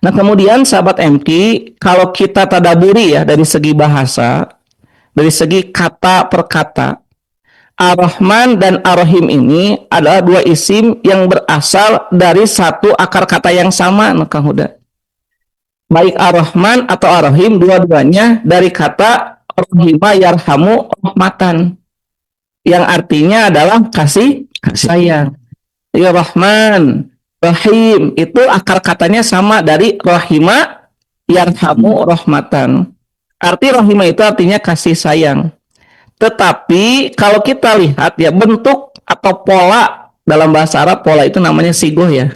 Nah, kemudian sahabat MQ, kalau kita tadaburi ya dari segi bahasa, dari segi kata per kata, Ar-Rahman dan Ar-Rahim ini adalah dua isim yang berasal dari satu akar kata yang sama, Kang Huda. Baik Ar-Rahman atau Ar-Rahim, dua-duanya dari kata Rahimah yarhamu rahmatan, yang artinya adalah kasih sayang. Ya, Rahman, Rahim, itu akar katanya sama dari Rahimah yarhamu rahmatan. Arti Rahimah itu artinya kasih sayang. Tetapi kalau kita lihat ya bentuk atau pola dalam bahasa Arab, pola itu namanya sigoh ya.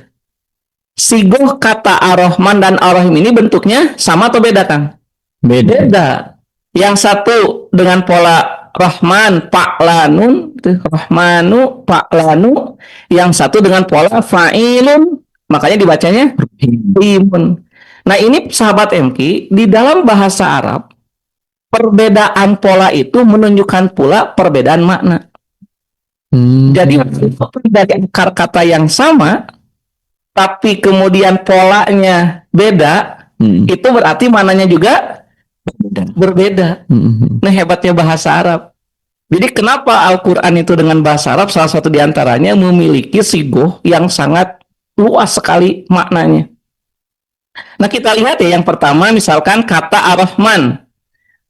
Sigoh kata Ar-Rahman dan Ar-Rahim ini bentuknya sama atau beda, Kang? Beda. Yang satu dengan pola Rahman Pa'lanun, Rahmanu Pa'lanu. Yang satu dengan pola Fa'ilun, makanya dibacanya Rahimun. Nah, ini sahabat MQ, di dalam bahasa Arab perbedaan pola itu menunjukkan pula perbedaan makna. Jadi dari akar kata yang sama, tapi kemudian polanya beda, itu berarti maknanya juga berbeda. Nah, hebatnya bahasa Arab. Jadi kenapa Al-Quran itu dengan bahasa Arab salah satu diantaranya memiliki sigoh yang sangat luas sekali maknanya. Nah, kita lihat ya yang pertama misalkan kata Ar-Rahman.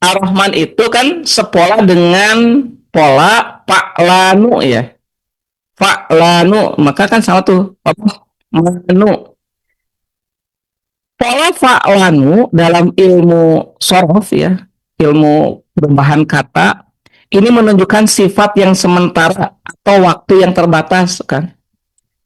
Ar-Rahman itu kan sepola dengan pola Fa'lanu ya. Fa'lanu, maka kan sama tuh apa? Manu. Pola Fa'lanu dalam ilmu sorof ya, ilmu perubahan kata, ini menunjukkan sifat yang sementara atau waktu yang terbatas kan.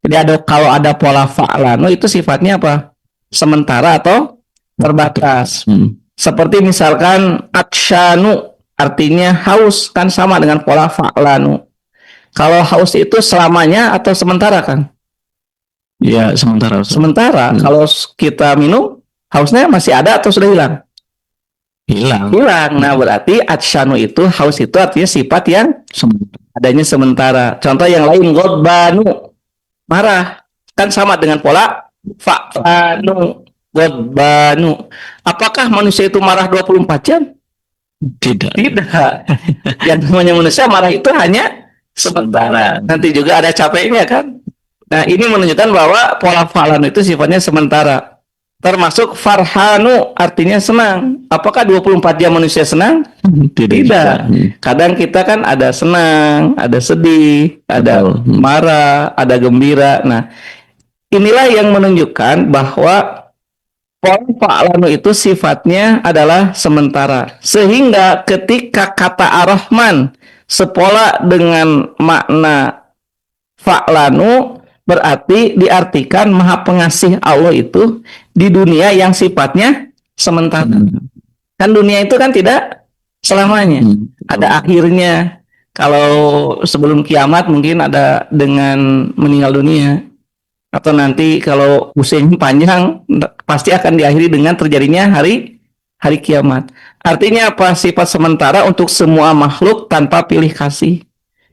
Jadi kalau ada pola Fa'lanu itu sifatnya apa? Sementara atau terbatas. Seperti misalkan atsyanu, artinya haus, kan sama dengan pola fa'lanu. Kalau haus itu selamanya atau sementara, kan? Ya, sementara. Sementara. Kalau kita minum, hausnya masih ada atau sudah hilang? Hilang. Nah, berarti atsyanu itu, haus itu artinya sifat yang adanya sementara. Contoh yang lain, ghadbanu, marah. Kan sama dengan pola fa'lanu. Ghadbanu. Apakah manusia itu marah 24 jam? Tidak. Yang namanya manusia marah itu hanya sementara. Nanti juga ada capeknya kan? Nah, ini menunjukkan bahwa pola fa'lanu itu sifatnya sementara. Termasuk farhanu, artinya senang. Apakah 24 jam manusia senang? Tidak. Kadang kita kan ada senang, ada sedih, ada marah, ada gembira. Nah, inilah yang menunjukkan bahwa pola fa'lanu itu sifatnya adalah sementara. Sehingga ketika kata Ar-Rahman sepola dengan makna fa'lanu, berarti diartikan maha pengasih Allah itu di dunia yang sifatnya sementara. Kan dunia itu kan tidak selamanya. Ada akhirnya. Kalau sebelum kiamat mungkin ada dengan meninggal dunia. Atau nanti kalau usianya panjang pasti akan diakhiri dengan terjadinya hari kiamat. Artinya apa? Sifat sementara untuk semua makhluk tanpa pilih kasih.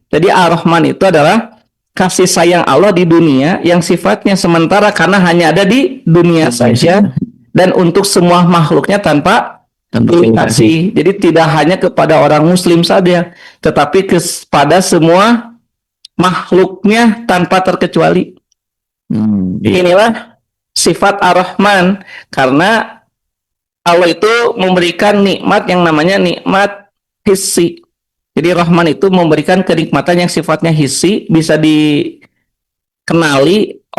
Jadi Ar-Rahman itu adalah kasih sayang Allah di dunia yang sifatnya sementara karena hanya ada di dunia saja, dan untuk semua makhluknya tanpa pilih kasih. Jadi tidak hanya kepada orang muslim saja, tetapi kepada semua makhluknya tanpa terkecuali. Inilah sifat Ar-Rahman, karena Allah itu memberikan nikmat yang namanya nikmat hissi. Jadi Rahman itu memberikan kenikmatan yang sifatnya hissi, bisa dikenali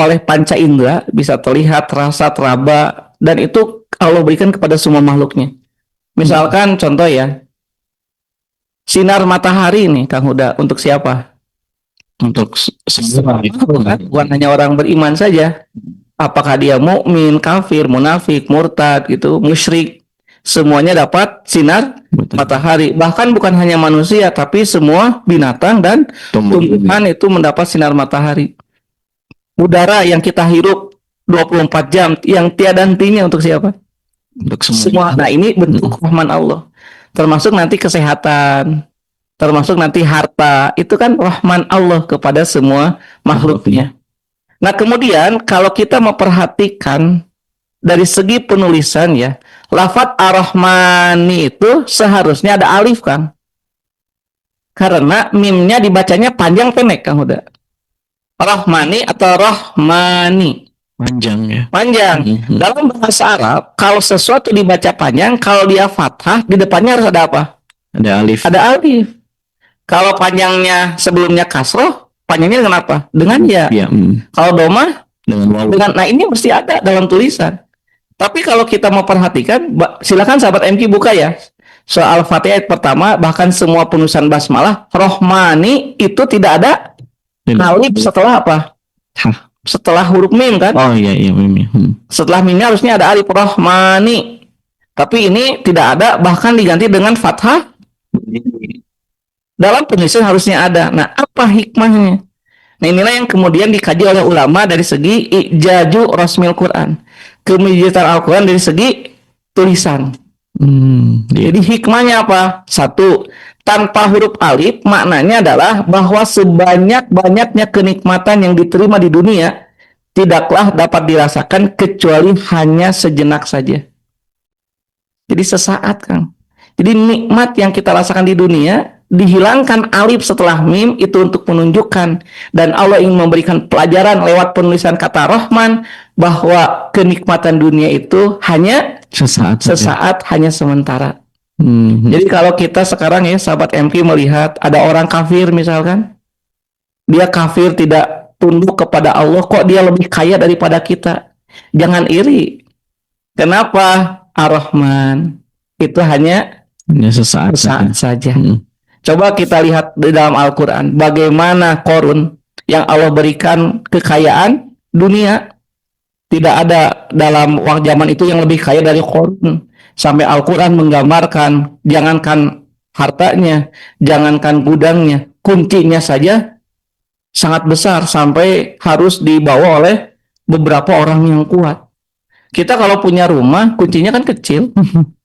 oleh panca indera, bisa terlihat, terasa, teraba, dan itu Allah berikan kepada semua makhluknya. Misalkan contoh ya, sinar matahari nih Kang Huda, untuk siapa? Untuk semua, bukan hanya orang beriman saja. Apakah dia mukmin, kafir, munafik, murtad, gitu, musyrik, semuanya dapat sinar matahari. Bahkan bukan hanya manusia, tapi semua binatang dan tumbuhan itu mendapat sinar matahari. Udara yang kita hirup 24 jam yang tiada hentinya untuk siapa? Untuk semua. Nah, ini bentuk rahman Allah. Termasuk nanti kesehatan, termasuk nanti harta, itu kan rahman Allah kepada semua makhluknya. Nah, kemudian kalau kita memperhatikan dari segi penulisan ya, lafadz Ar-Rahmani itu seharusnya ada alif, Kang. Karena mimnya dibacanya panjang pendek, Kang Huda. Rahmani atau Rahmani. Panjang ya. Panjang. Dalam bahasa Arab, kalau sesuatu dibaca panjang, kalau dia fathah, di depannya harus ada apa? Ada alif. Ada alif. Kalau panjangnya sebelumnya kasroh, panjangnya dengan apa? Dengan ya. Ya. Kalau domah, Dengan waw. nah ini mesti ada dalam tulisan. Tapi kalau kita mau perhatikan, silakan sahabat MQ buka ya. Soal Fatihah ayat pertama, bahkan semua penulisan basmalah, Rohmani itu tidak ada alif setelah apa? Hah. Setelah huruf mim kan? Oh iya mim. Setelah mimnya harusnya ada alif Rohmani. Tapi ini tidak ada, bahkan diganti dengan fathah. Dalam penulisan harusnya ada. Nah, apa hikmahnya? Nah, inilah yang kemudian dikaji oleh ulama dari segi ijaju rasmil Quran. Kemujizatan Al-Quran dari segi tulisan. Jadi hikmahnya apa? Satu, tanpa huruf alif maknanya adalah bahwa sebanyak-banyaknya kenikmatan yang diterima di dunia tidaklah dapat dirasakan kecuali hanya sejenak saja. Jadi sesaat, Kang. Jadi nikmat yang kita rasakan di dunia dihilangkan alif setelah mim itu untuk menunjukkan, dan Allah ingin memberikan pelajaran lewat penulisan kata Rahman bahwa kenikmatan dunia itu hanya sesaat hanya sementara. Jadi kalau kita sekarang ya sahabat MQ melihat ada orang kafir misalkan, dia kafir tidak tunduk kepada Allah, kok dia lebih kaya daripada kita, jangan iri. Kenapa? Ar-Rahman itu hanya sesaat saja. Coba kita lihat di dalam Al-Quran, bagaimana Qarun yang Allah berikan kekayaan dunia, tidak ada dalam zaman itu yang lebih kaya dari Qarun. Sampai Al-Quran menggambarkan, jangankan hartanya, jangankan gudangnya, kuncinya saja sangat besar sampai harus dibawa oleh beberapa orang yang kuat. Kita kalau punya rumah, kuncinya kan kecil.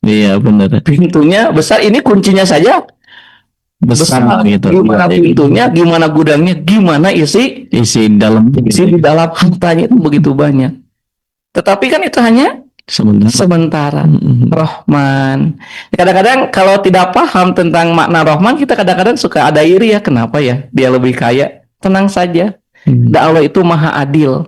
Iya benar. Pintunya besar, ini kuncinya saja besar gitu. Gimana pintunya, gimana gudangnya, gimana isi di dalam hartanya itu begitu banyak. Tetapi kan itu hanya sementara. Rahman. Kadang-kadang kalau tidak paham tentang makna Rahman, kita kadang-kadang suka ada iri ya, kenapa ya dia lebih kaya? Tenang saja. Dan Allah itu maha adil.